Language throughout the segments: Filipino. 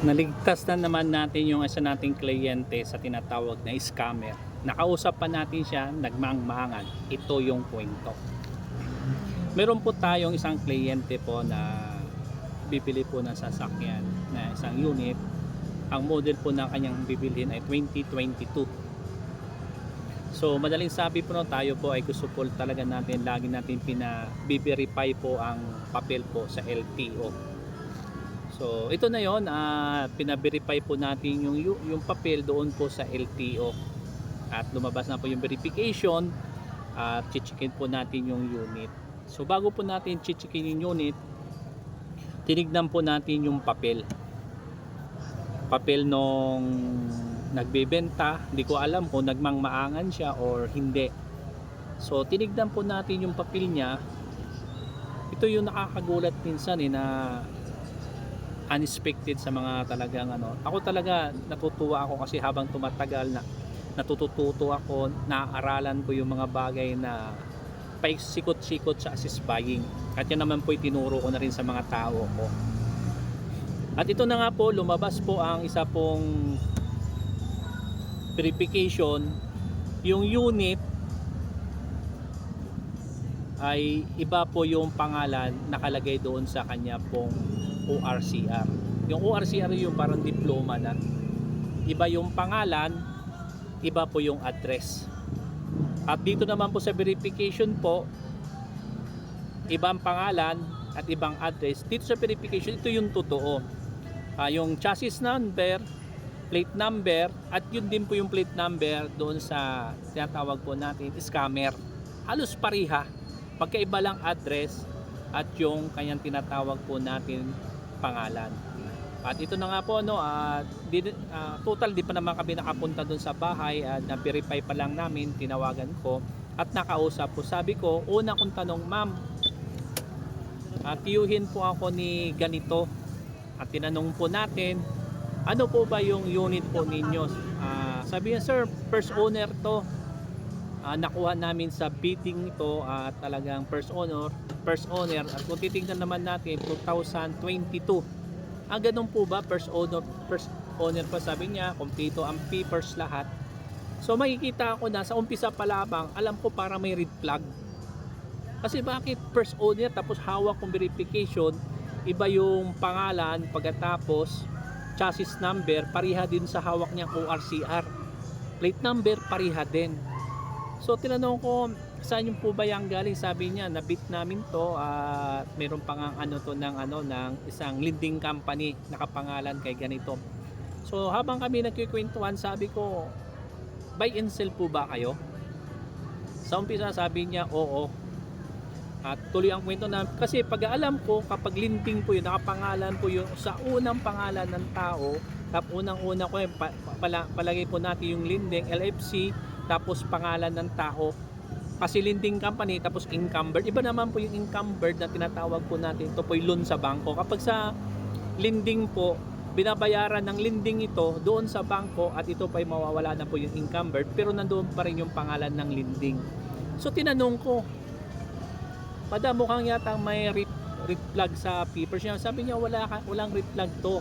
Naligtas na naman natin yung isa nating kliyente sa tinatawag na scammer. Nakausap pa natin siya, nagmangmangan. Ito yung kwento. Meron po tayong isang kliyente po na bibili po ng sasakyan na isang unit. Ang model po na kanyang bibilhin ay 2022. So madaling sabi po tayo po ay gusto po talaga natin, lagi natin pina-verify po ang papel po sa LTO. So ito na yon, pina-verify po natin yung papel doon po sa LTO at lumabas na po yung verification at chichikin po natin yung unit. So bago po natin chichikin yung unit, tinignan po natin yung papel nung nagbebenta. Hindi ko alam kung nagmangmaangan siya or hindi. So tinignan po natin yung papel niya. Ito yung nakakagulat minsan na unexpected sa mga talagang ako talaga natutuwa ako kasi habang tumatagal na natututo ako, naaaralan ko yung mga bagay na paisikot-sikot sa assist buying. At yan naman po itinuro ko na rin sa mga tao ko. At ito na nga po, lumabas po ang isa pong verification. Yung unit ay iba po yung pangalan nakalagay doon sa kanya pong ORCR. Yung ORCR yung parang diploma na. Iba yung pangalan, iba po yung address. At dito naman po sa verification po, ibang pangalan at ibang address. Dito sa verification, ito yung totoo. Yung chassis number, plate number, at yun din po yung plate number doon sa tinatawag po natin scammer. Halos pariha. Magkaiba lang address at yung kanyang tinatawag po natin pangalan. At ito na nga po total di pa naman kami nakapunta doon sa bahay at na-verify pa lang namin, tinawagan ko at nakausap po. Sabi ko, una kong tanong, ma'am, tiyuhin po ako ni ganito. At tinanong po natin, ano po ba yung unit po ninyo? Sabi niya, sir, first owner to. Nakuha namin sa bidding ito at talagang first owner. At kung titingnan naman natin 2022, ganun po ba first owner pa, sabi niya, kompleto ang papers lahat. So makikita ko na sa umpisa pa lamang, alam ko para may red flag. Kasi bakit first owner tapos hawak kong verification, iba yung pangalan, pagkatapos chassis number pariha din sa hawak niyang ORCR, plate number pariha din. So tinanong ko, saan yung po ba yung galing? Sabi niya, nabit namin to at meron pang ng isang lending company nakapangalan kay ganito. So habang kami nagkikwentuhan, sabi ko, buy and sell po ba kayo? Sa umpisa sabi niya, oo. At tuloy ang kwento na, kasi pag-aalam ko, kapag lending po yun, nakapangalan po yun sa unang pangalan ng tao, tapos unang-una ko palagay po natin yung lending LFC, tapos pangalan ng tao. Kasi lending company, tapos encumbered. Iba naman po yung encumbered na tinatawag po natin. Ito po yung loan sa bangko. Kapag sa lending po, binabayaran ng lending ito doon sa bangko at ito pa ay mawawala na po yung encumbered, pero nandoon pa rin yung pangalan ng lending. So tinanong ko, mukhang yata may red flag sa papers niya. Sabi niya, walang red flag to.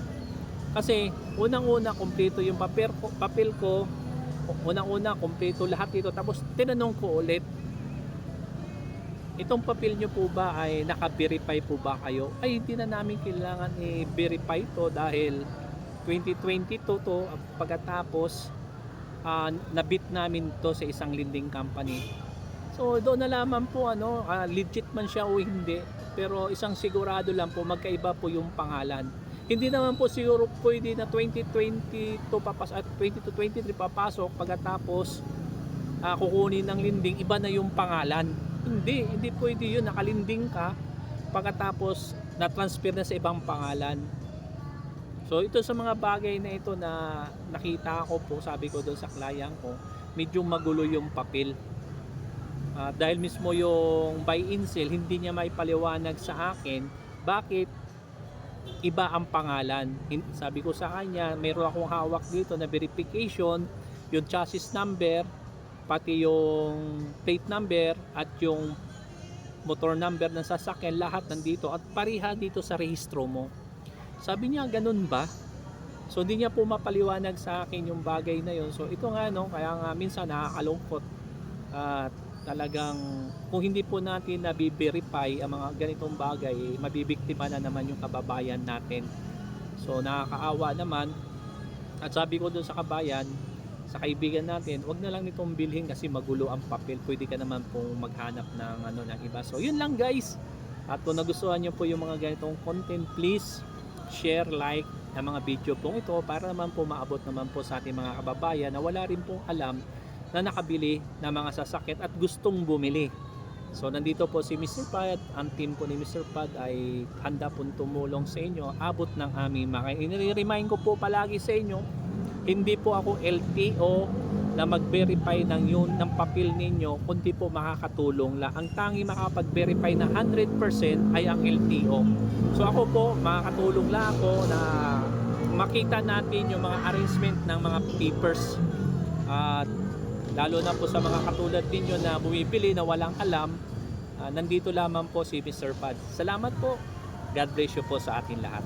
Kasi unang-una kompleto yung papel ko, unang-una kompleto lahat ito. Tapos tinanong ko ulit, itong papel nyo po ba ay naka-verify po ba kayo? Ay, hindi na namin kailangan i-verify to dahil 2022 to. Pagkatapos nabit namin to sa isang lending company. So doon na lamang po legit man siya o hindi, pero isang sigurado lang po, magkaiba po yung pangalan. Hindi naman po siguro pwede na 2022 papasok at 2023 papasok, pagkatapos kukunin ng lending, iba na yung pangalan. Hindi pwede yun. Nakalinding ka, pagkatapos na-transfer na sa ibang pangalan. So ito sa mga bagay na ito na nakita ko po, sabi ko doon sa client ko, medyo magulo yung papel. Dahil mismo yung buy and sell, hindi niya maipaliwanag sa akin bakit iba ang pangalan. Sabi ko sa kanya, meron akong hawak dito na verification, yung chassis number, pati yung plate number at yung motor number ng sasakyan, lahat nandito at pariha dito sa rehistro mo. Sabi niya, ganun ba? So hindi niya po mapaliwanag sa akin yung bagay na yun. So ito nga no, kaya nga minsan nakakalungkot at talagang kung hindi po natin nabi-verify ang mga ganitong bagay, mabibiktima na naman yung kababayan natin. So nakakaawa naman. At sabi ko doon sa kabayan, sa kaibigan natin, wag na lang nitong bilhin kasi magulo ang papel. Pwede ka naman pong maghanap ng ng iba. So yun lang guys. At kung nagustuhan niyo po yung mga ganitong content, please share, like ang mga video pong ito para naman po maabot naman po sa ating mga kababayan na wala rin pong alam na nakabili ng mga sasakyan at gustong bumili. So nandito po si Mr. Pad, ang team po ni Mr. Pad ay handa pong tumulong sa inyo, abot ng aming makaya. I-remind ko po palagi sa inyo, hindi po ako LTO na mag-verify ng papel ninyo, kundi po makakatulong lang. Ang tangi makapag-verify na 100% ay ang LTO. So ako po, makakatulong lang ako na makita natin yung mga arrangement ng mga papers. At lalo na po sa mga katulad ninyo na bumibili na walang alam, nandito lamang po si Mr. Pad. Salamat po. God bless you po sa atin lahat.